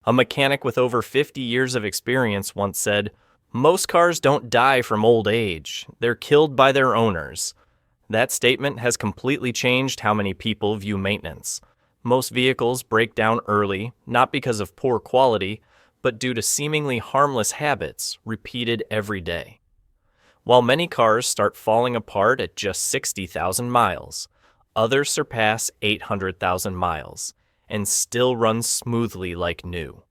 A mechanic with over 50 years of experience once said, "Most cars don't die from old age, they're killed by their owners." That statement has completely changed how many people view maintenance. Most vehicles break down early, not because of poor quality, but due to seemingly harmless habits repeated every day. While many cars start falling apart at just 60,000 miles, others surpass 800,000 miles and still run smoothly like new.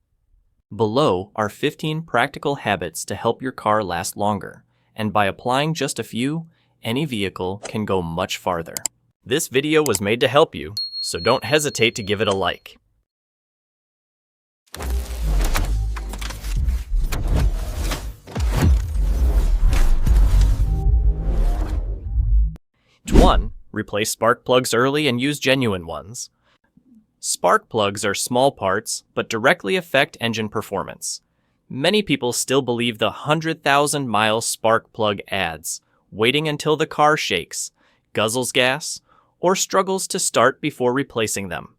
Below are 15 practical habits to help your car last longer, and by applying just a few, any vehicle can go much farther. This video was made to help you, so don't hesitate to give it a like. 1. Replace spark plugs early and use genuine ones. Spark plugs are small parts, but directly affect engine performance. Many people still believe the 100,000-mile spark plug ads, waiting until the car shakes, guzzles gas, or struggles to start before replacing them.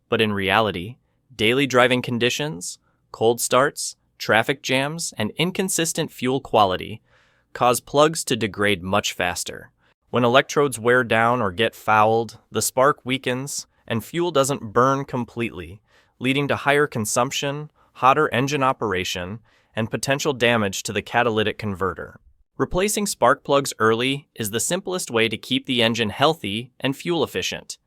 But in reality, daily driving conditions, cold starts, traffic jams, and inconsistent fuel quality cause plugs to degrade much faster. When electrodes wear down or get fouled, the spark weakens and fuel doesn't burn completely, leading to higher consumption, hotter engine operation, and potential damage to the catalytic converter. Replacing spark plugs early is the simplest way to keep the engine healthy and fuel efficient.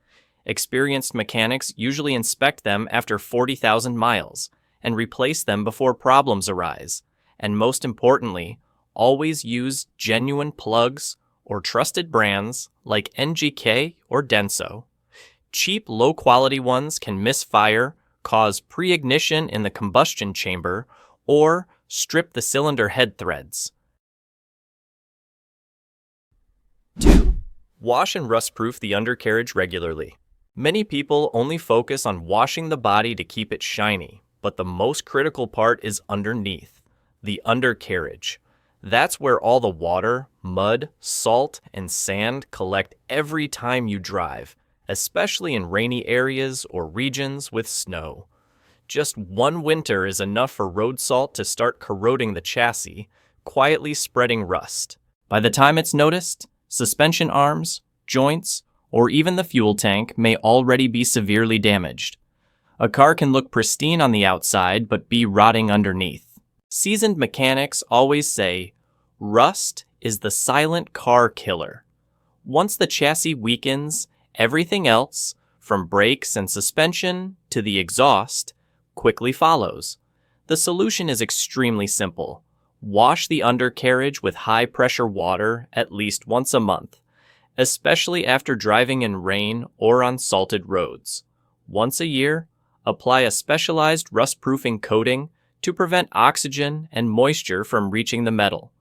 Experienced mechanics usually inspect them after 40,000 miles and replace them before problems arise. And most importantly, always use genuine plugs or trusted brands like NGK or Denso. Cheap, low-quality ones can misfire, cause pre-ignition in the combustion chamber, or strip the cylinder head threads. 2. Wash and rust-proof the undercarriage regularly. Many people only focus on washing the body to keep it shiny, but the most critical part is underneath, the undercarriage. That's where all the water, mud, salt, and sand collect every time you drive, especially in rainy areas or regions with snow. Just one winter is enough for road salt to start corroding the chassis, quietly spreading rust. By the time it's noticed, suspension arms, joints, or even the fuel tank may already be severely damaged. A car can look pristine on the outside but be rotting underneath. Seasoned mechanics always say, "Rust is the silent car killer." Once the chassis weakens, everything else, from brakes and suspension to the exhaust, quickly follows. The solution is extremely simple. Wash the undercarriage with high-pressure water at least once a month, especially after driving in rain or on salted roads. Once a year, apply a specialized rust-proofing coating to prevent oxygen and moisture from reaching the metal.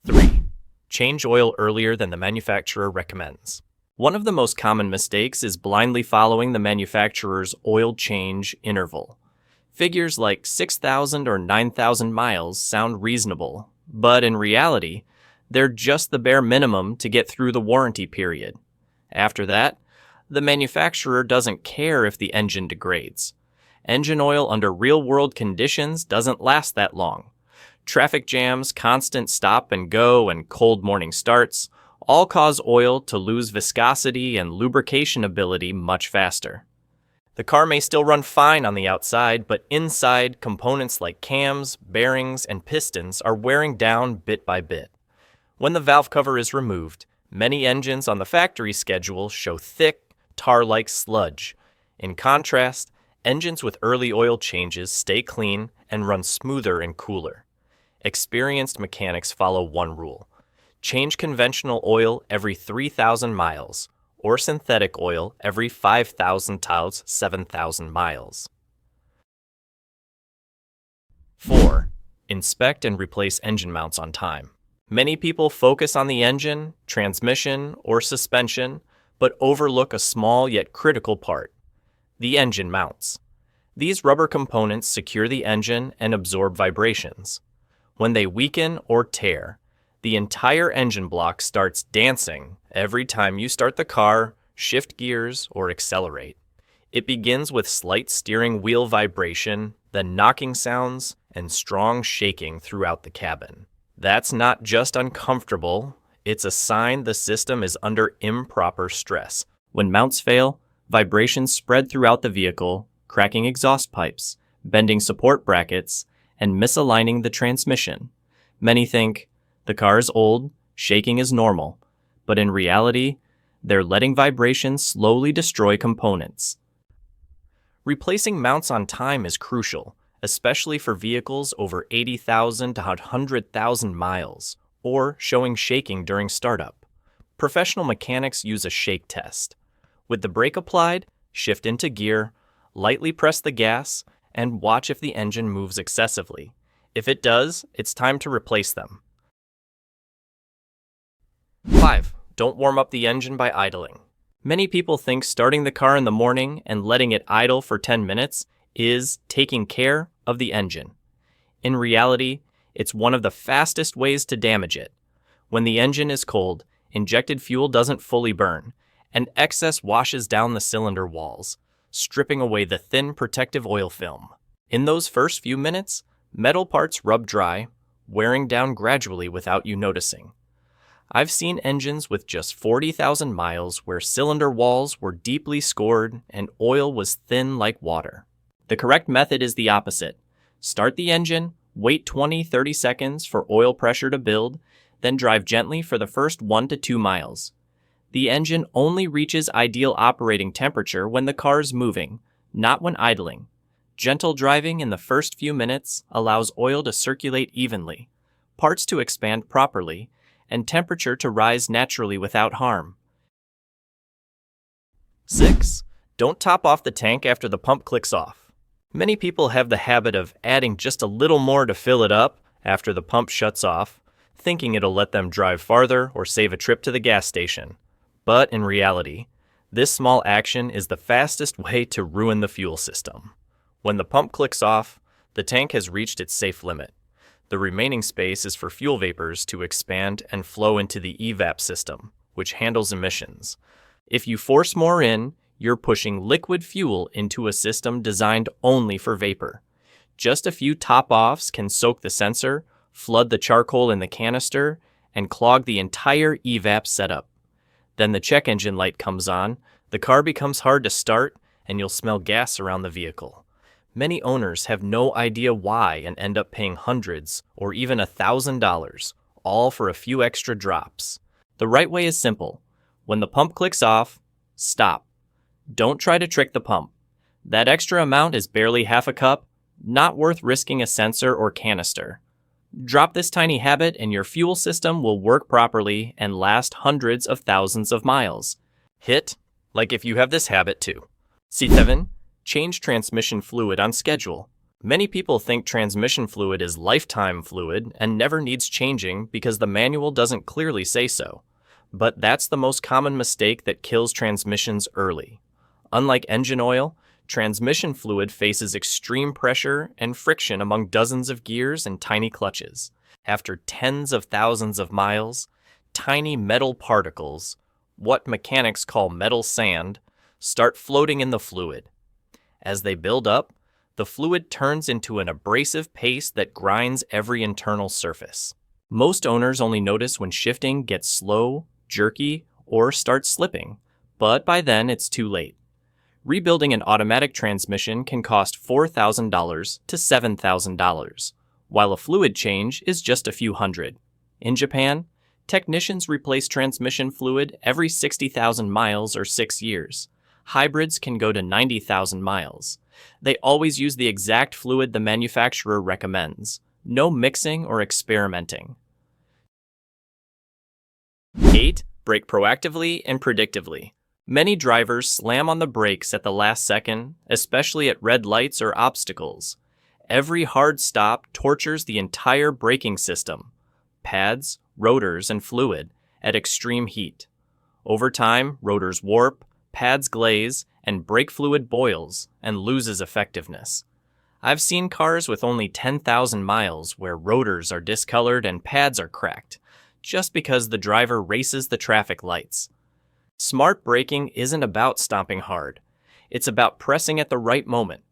3. Change oil earlier than the manufacturer recommends. One of the most common mistakes is blindly following the manufacturer's oil change interval. Figures like 6,000 or 9,000 miles sound reasonable, but in reality, they're just the bare minimum to get through the warranty period. After that, the manufacturer doesn't care if the engine degrades. Engine oil under real-world conditions doesn't last that long. Traffic jams, constant stop and go, and cold morning starts all cause oil to lose viscosity and lubrication ability much faster. The car may still run fine on the outside, but inside, components like cams, bearings, and pistons are wearing down bit by bit. When the valve cover is removed, many engines on the factory schedule show thick, tar-like sludge. In contrast, engines with early oil changes stay clean and run smoother and cooler. Experienced mechanics follow one rule: change conventional oil every 3,000 miles, or synthetic oil every 5,000 times 7,000 miles. 4. Inspect and replace engine mounts on time. Many people focus on the engine, transmission, or suspension, but overlook a small yet critical part: the engine mounts. These rubber components secure the engine and absorb vibrations. When they weaken or tear, the entire engine block starts dancing every time you start the car, shift gears, or accelerate. It begins with slight steering wheel vibration, then knocking sounds, and strong shaking throughout the cabin. That's not just uncomfortable, it's a sign the system is under improper stress. When mounts fail, vibrations spread throughout the vehicle, cracking exhaust pipes, bending support brackets, and misaligning the transmission. Many think, the car is old, shaking is normal, but in reality, they're letting vibrations slowly destroy components. Replacing mounts on time is crucial, especially for vehicles over 80,000 to 100,000 miles, or showing shaking during startup. Professional mechanics use a shake test. With the brake applied, shift into gear, lightly press the gas, and watch if the engine moves excessively. If it does, it's time to replace them. 5. Don't warm up the engine by idling. Many people think starting the car in the morning and letting it idle for 10 minutes is taking care of the engine. In reality, it's one of the fastest ways to damage it. When the engine is cold, injected fuel doesn't fully burn, and excess washes down the cylinder walls, stripping away the thin protective oil film. In those first few minutes, metal parts rub dry, wearing down gradually without you noticing. I've seen engines with just 40,000 miles where cylinder walls were deeply scored and oil was thin like water. The correct method is the opposite. Start the engine, wait 20-30 seconds for oil pressure to build, then drive gently for the first 1 to 2 miles. The engine only reaches ideal operating temperature when the car is moving, not when idling. Gentle driving in the first few minutes allows oil to circulate evenly, parts to expand properly, and temperature to rise naturally without harm. 6. Don't top off the tank after the pump clicks off. Many people have the habit of adding just a little more to fill it up after the pump shuts off, thinking it'll let them drive farther or save a trip to the gas station. But in reality, this small action is the fastest way to ruin the fuel system. When the pump clicks off, the tank has reached its safe limit. The remaining space is for fuel vapors to expand and flow into the evap system, which handles emissions. If you force more in, you're pushing liquid fuel into a system designed only for vapor. Just a few top-offs can soak the sensor, flood the charcoal in the canister, and clog the entire evap setup. Then the check engine light comes on, the car becomes hard to start, and you'll smell gas around the vehicle. Many owners have no idea why and end up paying hundreds or even $1,000, all for a few extra drops. The right way is simple. When the pump clicks off, stop. Don't try to trick the pump. That extra amount is barely half a cup, not worth risking a sensor or canister. Drop this tiny habit and your fuel system will work properly and last hundreds of thousands of miles. Hit, like if you have this habit too. C7. Change transmission fluid on schedule. Many people think transmission fluid is lifetime fluid and never needs changing because the manual doesn't clearly say so. But that's the most common mistake that kills transmissions early. Unlike engine oil, transmission fluid faces extreme pressure and friction among dozens of gears and tiny clutches. After tens of thousands of miles, tiny metal particles, what mechanics call metal sand, start floating in the fluid. As they build up, the fluid turns into an abrasive paste that grinds every internal surface. Most owners only notice when shifting gets slow, jerky, or starts slipping, but by then it's too late. Rebuilding an automatic transmission can cost $4,000 to $7,000, while a fluid change is just a few hundred. In Japan, technicians replace transmission fluid every 60,000 miles or 6 years. Hybrids can go to 90,000 miles. They always use the exact fluid the manufacturer recommends. No mixing or experimenting. 8. Brake proactively and predictively. Many drivers slam on the brakes at the last second, especially at red lights or obstacles. Every hard stop tortures the entire braking system, pads, rotors, and fluid, at extreme heat. Over time, rotors warp, pads glaze, and brake fluid boils and loses effectiveness. I've seen cars with only 10,000 miles where rotors are discolored and pads are cracked, just because the driver races the traffic lights. Smart braking isn't about stomping hard. It's about pressing at the right moment.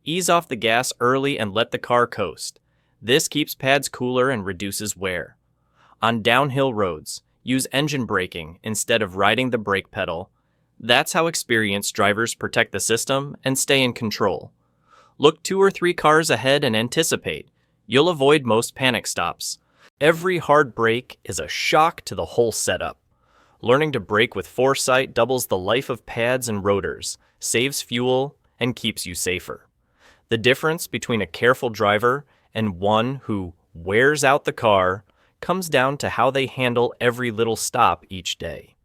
Ease off the gas early and let the car coast. This keeps pads cooler and reduces wear. On downhill roads, use engine braking instead of riding the brake pedal. That's how experienced drivers protect the system and stay in control. Look 2 or 3 cars ahead and anticipate. You'll avoid most panic stops. Every hard brake is a shock to the whole setup. Learning to brake with foresight doubles the life of pads and rotors, saves fuel, and keeps you safer. The difference between a careful driver and one who wears out the car comes down to how they handle every little stop each day.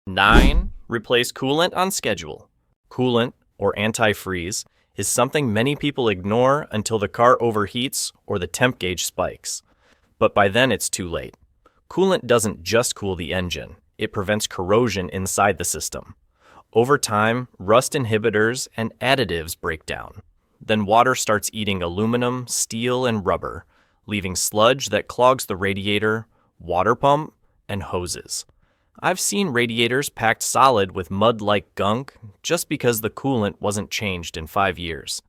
9. Replace coolant on schedule. Coolant, or antifreeze, is something many people ignore until the car overheats or the temp gauge spikes. But by then it's too late. Coolant doesn't just cool the engine, it prevents corrosion inside the system. Over time, rust inhibitors and additives break down. Then water starts eating aluminum, steel, and rubber, leaving sludge that clogs the radiator, water pump, and hoses. I've seen radiators packed solid with mud-like gunk just because the coolant wasn't changed in 5 years.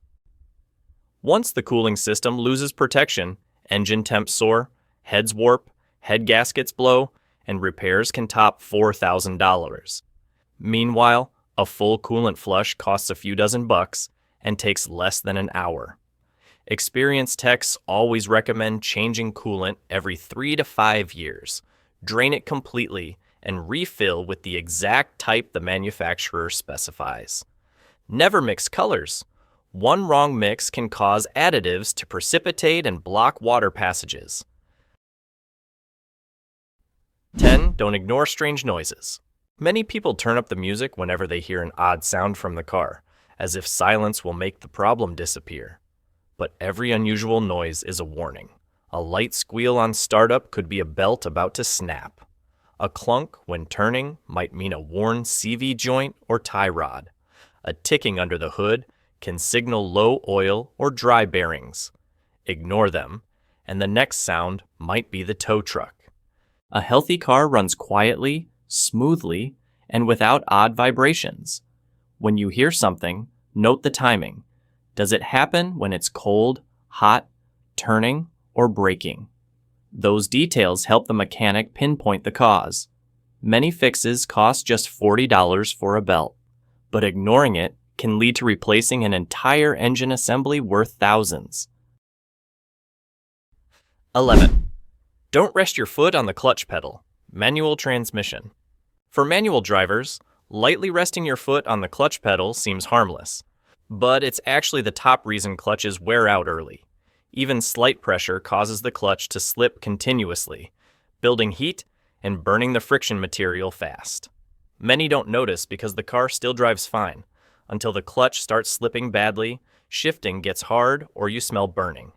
Once the cooling system loses protection, engine temps soar, heads warp, head gaskets blow, and repairs can top $4,000. Meanwhile, a full coolant flush costs a few dozen bucks and takes less than an hour. Experienced techs always recommend changing coolant every 3 to 5 years. Drain it completely and refill with the exact type the manufacturer specifies. Never mix colors. One wrong mix can cause additives to precipitate and block water passages. 10. Don't ignore strange noises. Many people turn up the music whenever they hear an odd sound from the car, as if silence will make the problem disappear. But every unusual noise is a warning. A light squeal on startup could be a belt about to snap. A clunk when turning might mean a worn CV joint or tie rod. A ticking under the hood can signal low oil or dry bearings. Ignore them, and the next sound might be the tow truck. A healthy car runs quietly, smoothly, and without odd vibrations. When you hear something, note the timing. Does it happen when it's cold, hot, turning, or braking? Those details help the mechanic pinpoint the cause. Many fixes cost just $40 for a belt, but ignoring it can lead to replacing an entire engine assembly worth thousands. 11. Don't rest your foot on the clutch pedal. Manual transmission. For manual drivers, lightly resting your foot on the clutch pedal seems harmless, but it's actually the top reason clutches wear out early. Even slight pressure causes the clutch to slip continuously, building heat and burning the friction material fast. Many don't notice because the car still drives fine, until the clutch starts slipping badly, shifting gets hard, or you smell burning.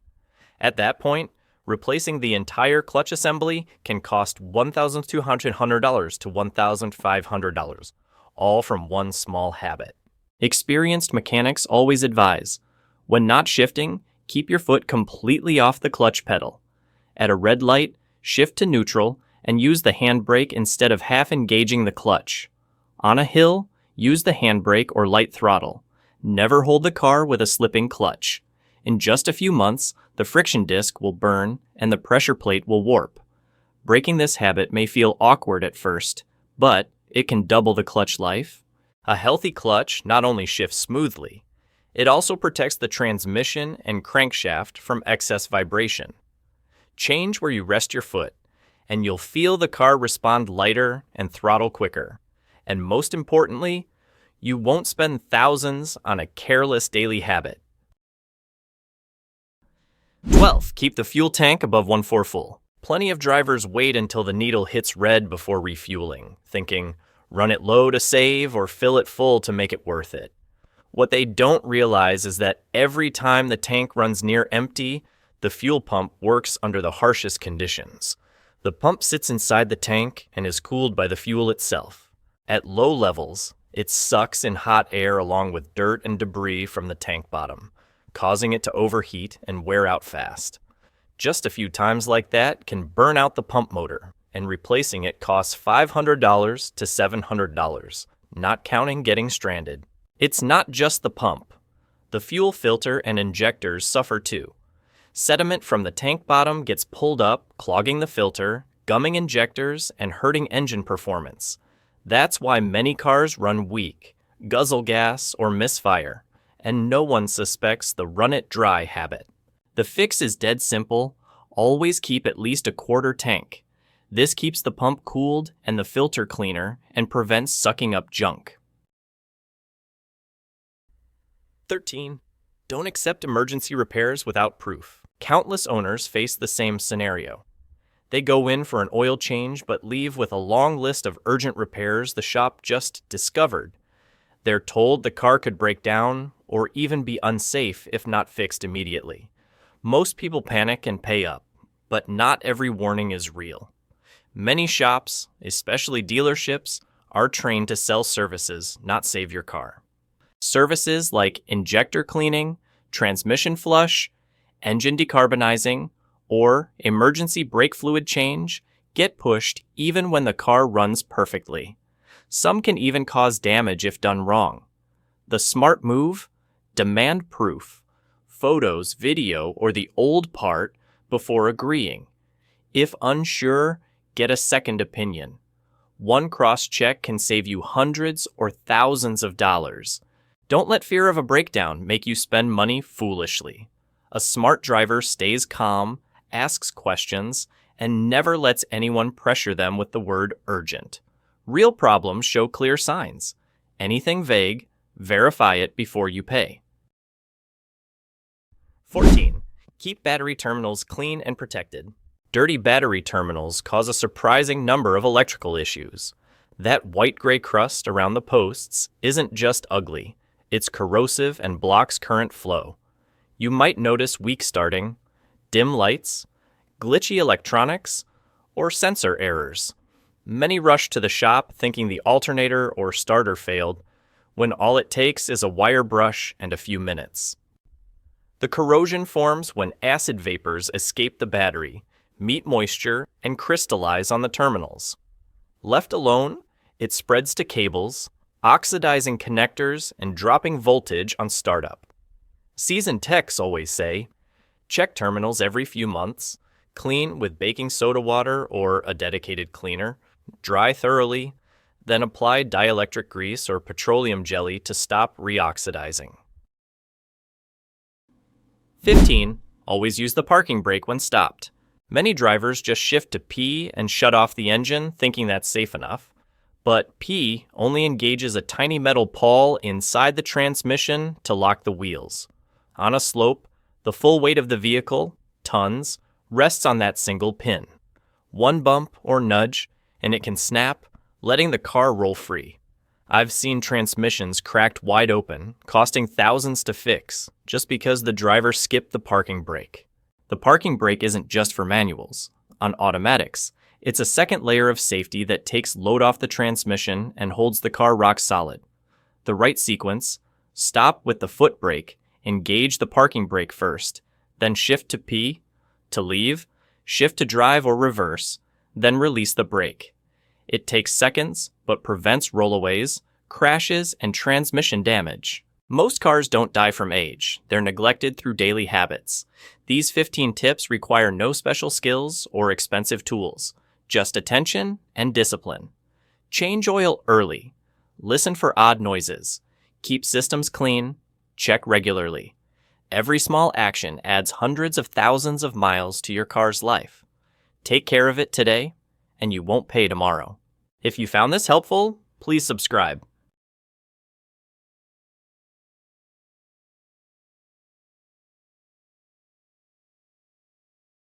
At that point, replacing the entire clutch assembly can cost $1,200 to $1,500, all from one small habit. Experienced mechanics always advise, when not shifting, keep your foot completely off the clutch pedal. At a red light, shift to neutral and use the handbrake instead of half engaging the clutch. On a hill, use the handbrake or light throttle. Never hold the car with a slipping clutch. In just a few months, the friction disc will burn and the pressure plate will warp. Breaking this habit may feel awkward at first, but it can double the clutch life. A healthy clutch not only shifts smoothly, it also protects the transmission and crankshaft from excess vibration. Change where you rest your foot, and you'll feel the car respond lighter and throttle quicker. And most importantly, you won't spend thousands on a careless daily habit. 12. Keep the fuel tank above 1/4 full. Plenty of drivers wait until the needle hits red before refueling, thinking, run it low to save or fill it full to make it worth it. What they don't realize is that every time the tank runs near empty, the fuel pump works under the harshest conditions. The pump sits inside the tank and is cooled by the fuel itself. At low levels, it sucks in hot air along with dirt and debris from the tank bottom, causing it to overheat and wear out fast. Just a few times like that can burn out the pump motor, and replacing it costs $500 to $700, not counting getting stranded. It's not just the pump. The fuel filter and injectors suffer too. Sediment from the tank bottom gets pulled up, clogging the filter, gumming injectors, and hurting engine performance. That's why many cars run weak, guzzle gas, or misfire, and no one suspects the run-it-dry habit. The fix is dead simple. Always keep at least a quarter tank. This keeps the pump cooled and the filter cleaner and prevents sucking up junk. 13. Don't accept emergency repairs without proof. Countless owners face the same scenario. They go in for an oil change but leave with a long list of urgent repairs the shop just discovered. They're told the car could break down or even be unsafe if not fixed immediately. Most people panic and pay up, but not every warning is real. Many shops, especially dealerships, are trained to sell services, not save your car. Services like injector cleaning, transmission flush, engine decarbonizing, or emergency brake fluid change get pushed even when the car runs perfectly. Some can even cause damage if done wrong. The smart move? Demand proof. Photos, video, or the old part before agreeing. If unsure, get a second opinion. One cross-check can save you hundreds or thousands of dollars. Don't let fear of a breakdown make you spend money foolishly. A smart driver stays calm, asks questions, and never lets anyone pressure them with the word urgent. Real problems show clear signs. Anything vague, verify it before you pay. 14. Keep battery terminals clean and protected. Dirty battery terminals cause a surprising number of electrical issues. That white-gray crust around the posts isn't just ugly, it's corrosive and blocks current flow. You might notice weak starting, dim lights, glitchy electronics, or sensor errors. Many rush to the shop thinking the alternator or starter failed, when all it takes is a wire brush and a few minutes. The corrosion forms when acid vapors escape the battery, meet moisture, and crystallize on the terminals. Left alone, it spreads to cables, oxidizing connectors and dropping voltage on startup. Seasoned techs always say, check terminals every few months, clean with baking soda water or a dedicated cleaner, dry thoroughly, then apply dielectric grease or petroleum jelly to stop reoxidizing. 15. Always use the parking brake when stopped. Many drivers just shift to P and shut off the engine thinking that's safe enough. But P only engages a tiny metal pawl inside the transmission to lock the wheels. On a slope, the full weight of the vehicle, tons, rests on that single pin. One bump or nudge, and it can snap, letting the car roll free. I've seen transmissions cracked wide open, costing thousands to fix, just because the driver skipped the parking brake. The parking brake isn't just for manuals. On automatics, it's a second layer of safety that takes load off the transmission and holds the car rock solid. The right sequence: stop with the foot brake, engage the parking brake first, then shift to P, to leave, shift to drive or reverse, then release the brake. It takes seconds, but prevents rollaways, crashes, and transmission damage. Most cars don't die from age. They're neglected through daily habits. These 15 tips require no special skills or expensive tools, just attention and discipline. Change oil early. Listen for odd noises. Keep systems clean. Check regularly. Every small action adds hundreds of thousands of miles to your car's life. Take care of it today, and you won't pay tomorrow. If you found this helpful, please subscribe.